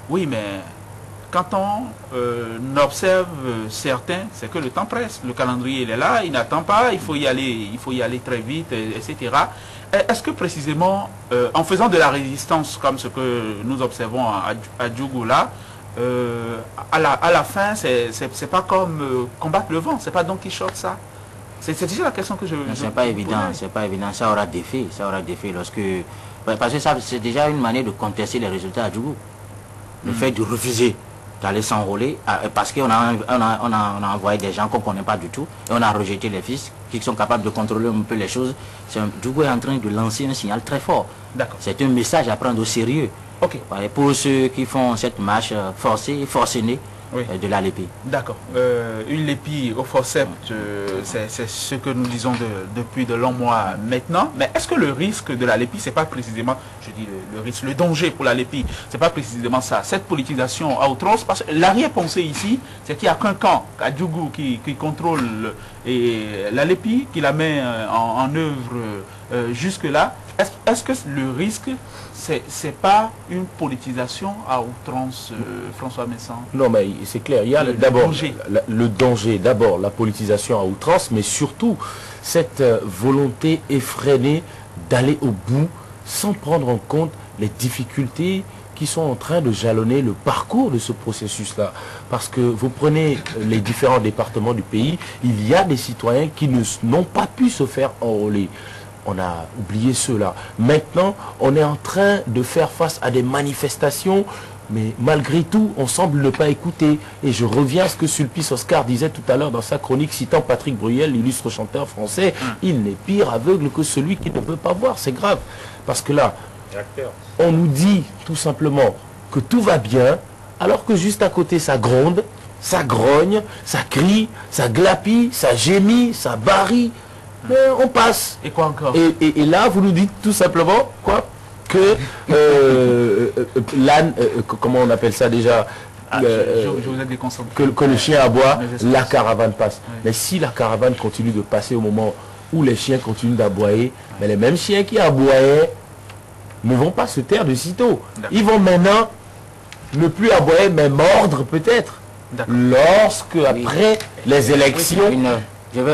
Oui, mais quand on observe certains, c'est que le temps presse. Le calendrier, il est là, il n'attend pas, il faut y aller très vite, etc. Est-ce que précisément, en faisant de la résistance comme ce que nous observons à Djougou là, à la fin, c'est pas comme combattre le vent, c'est pas Don Quichotte ça. C'est déjà la question que c'est pas évident, c'est pas évident. Ça aura des faits lorsque... Parce que ça, c'est déjà une manière de contester les résultats à Djougou. Le fait de refuser d'aller s'enrôler, parce qu'on a envoyé des gens qu'on ne connaît pas du tout, et on a rejeté les fils qui sont capables de contrôler un peu les choses. Djougou est en train de lancer un signal très fort. C'est un message à prendre au sérieux. Pour ceux qui font cette marche forcenée de la Lépi. D'accord. Une Lépi au forceps, c'est ce que nous disons depuis de longs mois maintenant. Mais est-ce que le risque de la Lépi, c'est pas précisément, je dis le risque, le danger pour la Lépi, c'est pas précisément ça, cette politisation à outrance? Parce que l'arrière-pensée ici, c'est qu'il n'y a qu'un camp, à Djougou, qui contrôle la Lépi, qui la met en œuvre jusque-là. Est-ce que le risque, c'est pas une politisation à outrance, François Messant? Non, mais c'est clair. Il y a d'abord le danger, d'abord la politisation à outrance, mais surtout cette volonté effrénée d'aller au bout sans prendre en compte les difficultés qui sont en train de jalonner le parcours de ce processus-là. Parce que vous prenez les différents départements du pays, il y a des citoyens qui n'ont pas pu se faire enrôler. On a oublié ceux-là. Maintenant, on est en train de faire face à des manifestations, mais malgré tout, on semble ne pas écouter. Et je reviens à ce que Sulpice Oscar disait tout à l'heure dans sa chronique, citant Patrick Bruel, l'illustre chanteur français, il n'est pire aveugle que celui qui ne peut pas voir. C'est grave. Parce que là, on nous dit tout simplement que tout va bien, alors que juste à côté, ça gronde, ça grogne, ça crie, ça glapit, ça gémit, ça barille. Mais on passe. Et quoi encore? Et là, vous nous dites tout simplement quoi? Que l'âne, comment on appelle ça déjà? Je vous ai déconcentré. Que le chien aboie, la caravane passe. Mais si la caravane continue de passer au moment où les chiens continuent d'aboyer, mais les mêmes chiens qui aboyaient ne vont pas se taire de sitôt. Ils vont maintenant ne plus aboyer, mais mordre peut-être. Lorsque, après les élections...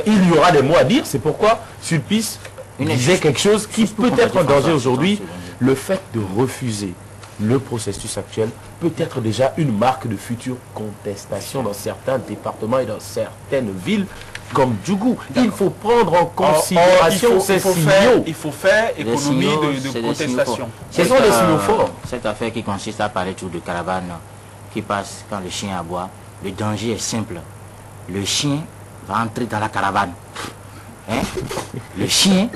Il y aura des mots à dire, c'est pourquoi Sulpice disait quelque chose qui peut être en danger aujourd'hui. Le fait de refuser le processus actuel peut être déjà une marque de future contestation dans certains départements et dans certaines villes comme Djougou. Il faut prendre en considération ces signaux. Il faut faire économie de contestation. Ce sont des signaux forts. Cette affaire qui consiste à parler toujours de caravane qui passe quand le chien aboie, le danger est simple. Le chien va entrer dans la caravane. Le chien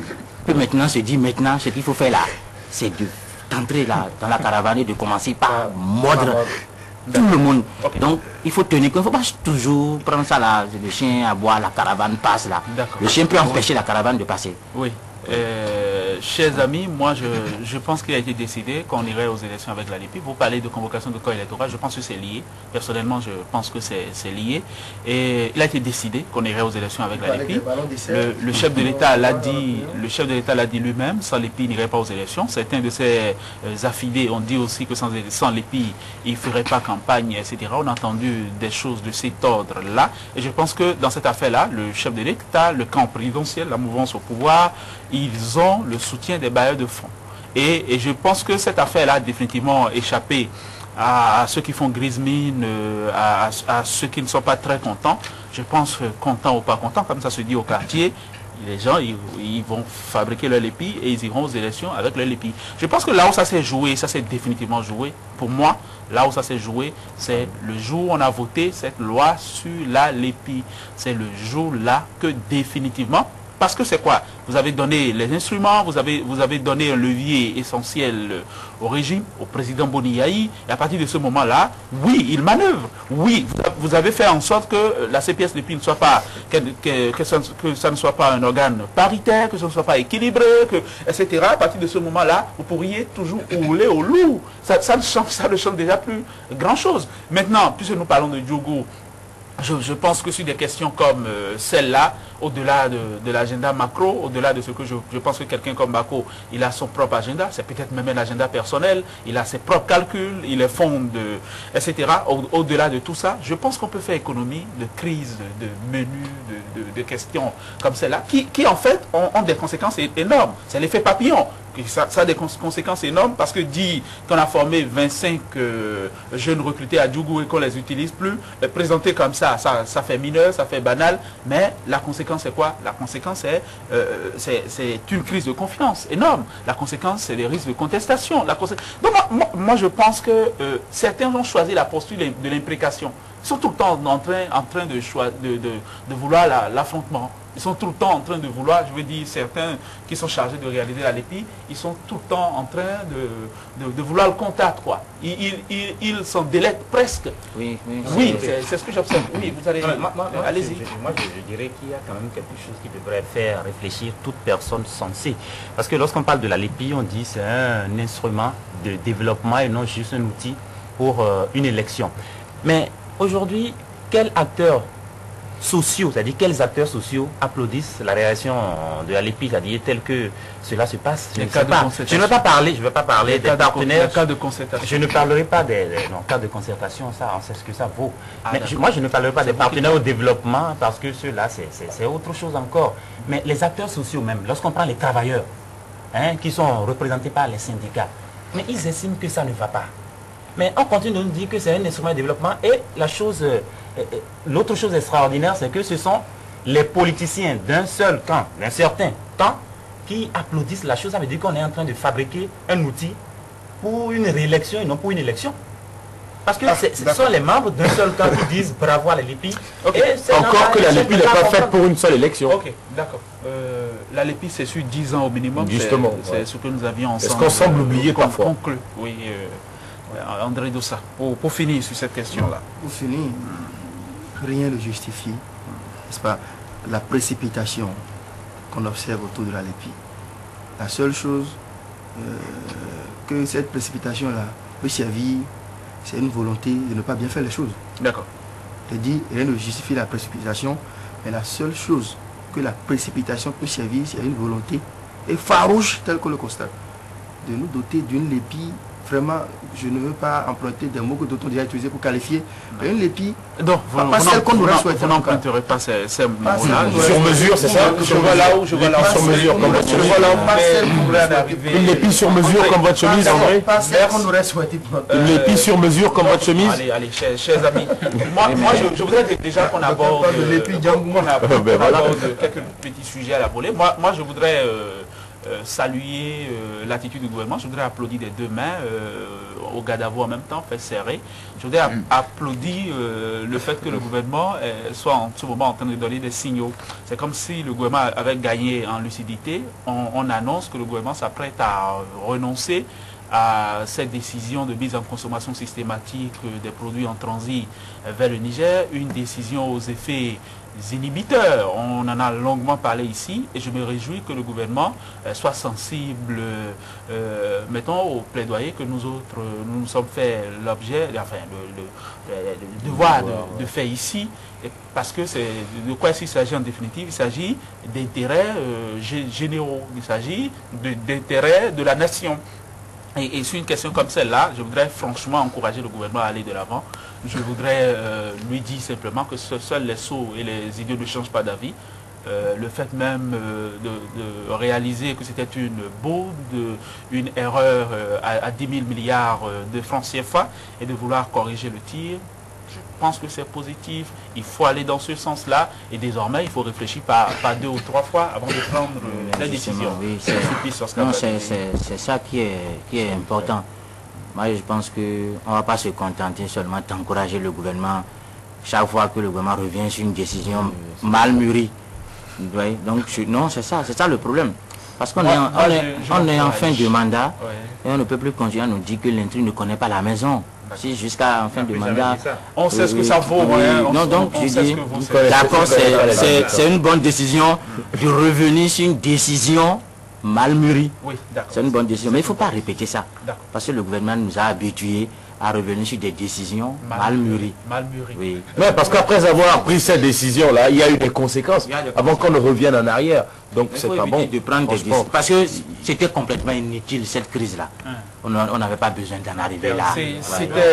peut maintenant se dire, maintenant, ce qu'il faut faire là, c'est d'entrer dans la caravane et de commencer par mordre tout le monde. Donc, il faut tenir compte, il ne faut pas toujours prendre ça là, le chien aboie, la caravane passe là. Le chien peut empêcher la caravane de passer. Oui. Chers amis, moi je pense qu'il a été décidé qu'on irait aux élections avec la Lépi. Vous parlez de convocation de corps électoral, je pense que c'est lié. Personnellement, je pense que c'est lié. Et il a été décidé qu'on irait aux élections avec la Lépi. Le chef de l'État l'a dit lui-même, sans Lépi, il n'irait pas aux élections. Certains de ses affidés ont dit aussi que sans Lépi, il ne ferait pas campagne, etc. On a entendu des choses de cet ordre-là. Et je pense que dans cette affaire-là, le chef de l'État, le camp présidentiel, la mouvance au pouvoir, ils ont le soutien des bailleurs de fonds. Et je pense que cette affaire-là a définitivement échappé à ceux qui font grise mine, à ceux qui ne sont pas très contents. Je pense contents ou pas contents, comme ça se dit au quartier, les gens ils vont fabriquer leur Lépi et ils iront aux élections avec leur Lépi. Je pense que là où ça s'est joué, ça s'est définitivement joué, pour moi, là où ça s'est joué, c'est le jour où on a voté cette loi sur la Lépi. C'est le jour-là que définitivement, parce que c'est quoi? Vous avez donné les instruments, vous avez donné un levier essentiel au régime, au président Boniaï, et à partir de ce moment-là, oui, il manœuvre. Oui, vous avez fait en sorte que la CPS Lépi ne soit pas, que ça ne soit pas un organe paritaire, que ce ne soit pas équilibré, etc. À partir de ce moment-là, vous pourriez toujours rouler au loup. Ça ne change déjà plus grand-chose. Maintenant, puisque nous parlons de Djougou, je pense que sur des questions comme celle-là, au-delà de l'agenda macro, au-delà de ce que je pense que quelqu'un comme Bako, il a son propre agenda, c'est peut-être même un agenda personnel, il a ses propres calculs, il est fonde, etc. Au-delà de tout ça, je pense qu'on peut faire économie de crises, de menus, de questions comme celle-là, qui en fait ont des conséquences énormes. C'est l'effet papillon. Ça a des conséquences énormes parce que dit qu'on a formé 25 jeunes recrutés à Djougou et qu'on les utilise plus, présenter comme ça fait mineur, ça fait banal, mais la conséquence c'est quoi? La conséquence c'est une crise de confiance énorme. La conséquence c'est des risques de contestation. Donc moi je pense que certains ont choisi la posture de l'imprécation. Ils sont tout le temps en train de vouloir l'affrontement. Ils sont tout le temps en train de vouloir, je veux dire, certains qui sont chargés de réaliser la LEPI, ils sont tout le temps en train de vouloir le contact, quoi. Ils s'en délectent presque. Oui, c'est ce que j'observe. Oui, vous allez... Allez-y. Moi, je dirais qu'il y a quand même quelque chose qui devrait faire réfléchir toute personne sensée. Parce que lorsqu'on parle de la LEPI, on dit que c'est un instrument de développement et non juste un outil pour une élection. Mais aujourd'hui, quel acteur sociaux, c'est-à-dire quels acteurs sociaux applaudissent la réaction de la LEPI, c'est-à-dire tel que cela se passe? Je ne vais pas parler des partenaires. Cas de concertation. Je ne parlerai pas des cas de concertation, ça, on sait ce que ça vaut. Mais moi, je ne parlerai pas des partenaires au développement parce que ceux-là, c'est autre chose encore. Mais les acteurs sociaux même, lorsqu'on prend les travailleurs, qui sont représentés par les syndicats, mais ils estiment que ça ne va pas. Mais on continue de nous dire que c'est un instrument de développement et l'autre chose extraordinaire, c'est que ce sont les politiciens d'un seul camp, d'un certain camp, qui applaudissent la chose. Ça veut dire qu'on est en train de fabriquer un outil pour une réélection et non pour une élection. Parce que ce sont les membres d'un seul camp qui disent bravo à la LEPI. Encore que la LEPI n'est pas faite pour une seule élection. Ok, d'accord. La LEPI, c'est sur 10 ans au minimum. Justement. C'est ce que nous avions ensemble. Est-ce qu'on semble oublier parfois? Conclu. Oui, André Dossa, pour finir sur cette question-là. Pour finir, rien ne justifie, n'est-ce pas, la précipitation qu'on observe autour de la LEPI. La seule chose que cette précipitation-là peut servir, c'est une volonté de ne pas bien faire les choses. D'accord. Je dis, rien ne justifie la précipitation, mais la seule chose que la précipitation peut servir, c'est une volonté et farouche, telle que le constate, de nous doter d'une LEPI. Vraiment, je ne veux pas emprunter des mots que d'autres ont déjà utilisés pour qualifier. Mais une LEPI, donc, pas celle qu'on aurait souhaité. Vous n'emprunterez pas ces mots-là. Sur mesure, c'est ça? Je vois là où je vois là. Sur mesure, comme votre chemise. Une LEPI sur mesure comme votre chemise, André? Pas celle qu'on aurait souhaité. Une LEPI sur mesure comme votre chemise? Allez, chers amis. Moi, je voudrais déjà qu'on aborde quelques petits sujets à la volée. Moi, je voudrais saluer l'attitude du gouvernement. Je voudrais applaudir des deux mains au Gadavo en même temps, fait serrer. Je voudrais applaudir le fait que le gouvernement soit en ce moment en train de donner des signaux. C'est comme si le gouvernement avait gagné en lucidité. On annonce que le gouvernement s'apprête à renoncer à cette décision de mise en consommation systématique des produits en transit vers le Niger, une décision aux effets inhibiteurs. On en a longuement parlé ici et je me réjouis que le gouvernement soit sensible, mettons, au plaidoyer que nous autres, nous sommes fait l'objet, enfin, le devoir de faire ici, parce que c'est de quoi il s'agit en définitive. Il s'agit d'intérêts généraux, il s'agit d'intérêts de la nation. Et sur une question comme celle-là, je voudrais franchement encourager le gouvernement à aller de l'avant. Je voudrais lui dire simplement que seuls les sots et les idiots ne changent pas d'avis. Le fait même de réaliser que c'était une erreur à 10 000 milliards de francs CFA et de vouloir corriger le tir, je pense que c'est positif. Il faut aller dans ce sens-là et désormais il faut réfléchir pas 2 ou 3 fois avant de prendre la décision. Oui, c'est ça qui est important. Moi je pense qu'on ne va pas se contenter seulement d'encourager le gouvernement chaque fois que le gouvernement revient sur une décision mal mûrie. Oui, donc non, c'est ça le problème. Parce qu'on est en fin de mandat et on ne peut plus continuer à nous dire que l'intrus ne connaît pas la maison. Si jusqu'à en fin de mandat... On sait ce que ça vaut. Non, donc je dis, d'accord, c'est une bonne décision de revenir sur une décision mal mûrie. Oui, d'accord. C'est une bonne décision. Mais il ne faut pas répéter ça. Parce que le gouvernement nous a habitués à revenir sur des décisions mal mûries. Mal mûries. Oui. Mais parce qu'après avoir pris cette décision-là, il y a eu des conséquences avant qu'on ne revienne en arrière. Donc c'est pas bon de prendre des décisions. Parce que c'était complètement inutile cette crise-là. On n'avait pas besoin d'en arriver là.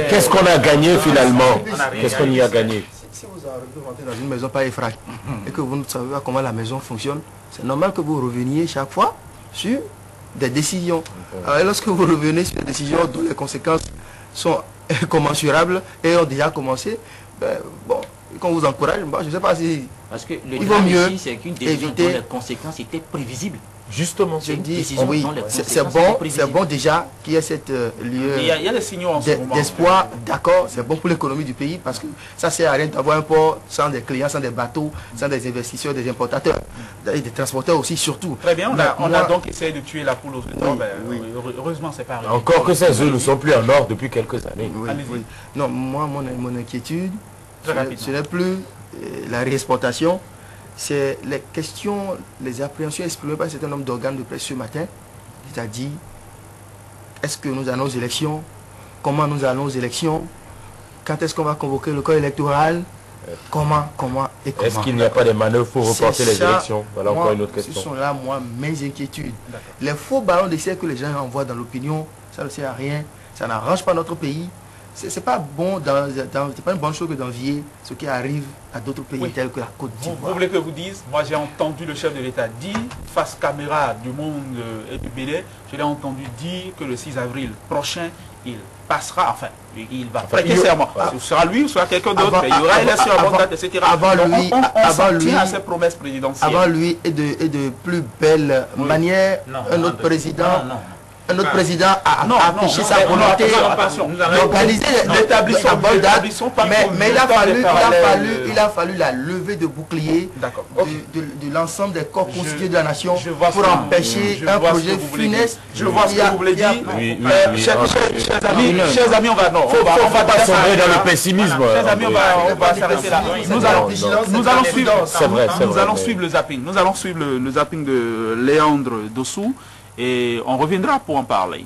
Qu'est-ce qu'on a gagné finalement? Qu'est-ce qu'on y a gagné? Si vous rentrez dans une maison pas effrayée et que vous ne savez pas comment la maison fonctionne, c'est normal que vous reveniez chaque fois sur des décisions. Alors, lorsque vous revenez sur des décisions dont les conséquences sont incommensurables et ont déjà commencé, ben, bon, qu'on vous encourage, bon, je ne sais pas si... Parce que le il vaut mieux ici, c'est qu'une décision dont les conséquences étaient prévisibles. Justement, je dis, décision oui, dont les c'est conséquences bon déjà qu'il y ait cette lieu Il y a des signaux en ce moment. d'espoir, d'accord, c'est bon pour l'économie du pays parce que ça sert à rien d'avoir un port sans des clients, sans des bateaux, sans des investisseurs, des importateurs, et des transporteurs aussi surtout. Très bien, on a donc essayé de tuer la poule aux œufs d'or, heureusement c'est pas arrivé. Encore que ces œufs ne sont plus en or depuis quelques années. Oui, oui. Non, moi, mon inquiétude, ce n'est plus la réexportation, c'est les questions, les appréhensions exprimées par un certain nombre d'organes de presse ce matin, c'est-à-dire, est-ce que nous allons aux élections? Comment nous allons aux élections? Quand est-ce qu'on va convoquer le corps électoral? Comment et comment? Est-ce qu'il n'y a pas de manœuvres pour reporter les élections? Voilà encore une autre question. Ce sont là, moi, mes inquiétudes. Les faux ballons d'essai que les gens envoient dans l'opinion, ça ne sert à rien, ça n'arrange pas notre pays. C'est pas bon, c'est pas une bonne chose que d'envier ce qui arrive à d'autres pays tels que la Côte d'Ivoire. Vous voulez que je vous dise, moi j'ai entendu le chef de l'État dire, face caméra du Monde et du Bénin, je l'ai entendu dire que le 6 avril prochain, il passera, enfin, il va prêter serment. Ce sera lui ou ce sera quelqu'un d'autre, mais il y aura élection à bonne date, etc. Avant lui, à ses promesses présidentielles. Avant lui et de plus belle manière, un autre président a affiché sa volonté d'organiser à bonne date, mais il a fallu la levée de bouclier de l'ensemble des corps constitués de la nation pour empêcher un projet funeste. Je vois ce que vous voulez dire. Chers amis, on va pas sombrer dans le pessimisme. Chers amis, on va s'arrêter là. Nous allons suivre le zapping. Nous allons suivre le zapping de Léandre Dossou et on reviendra pour en parler.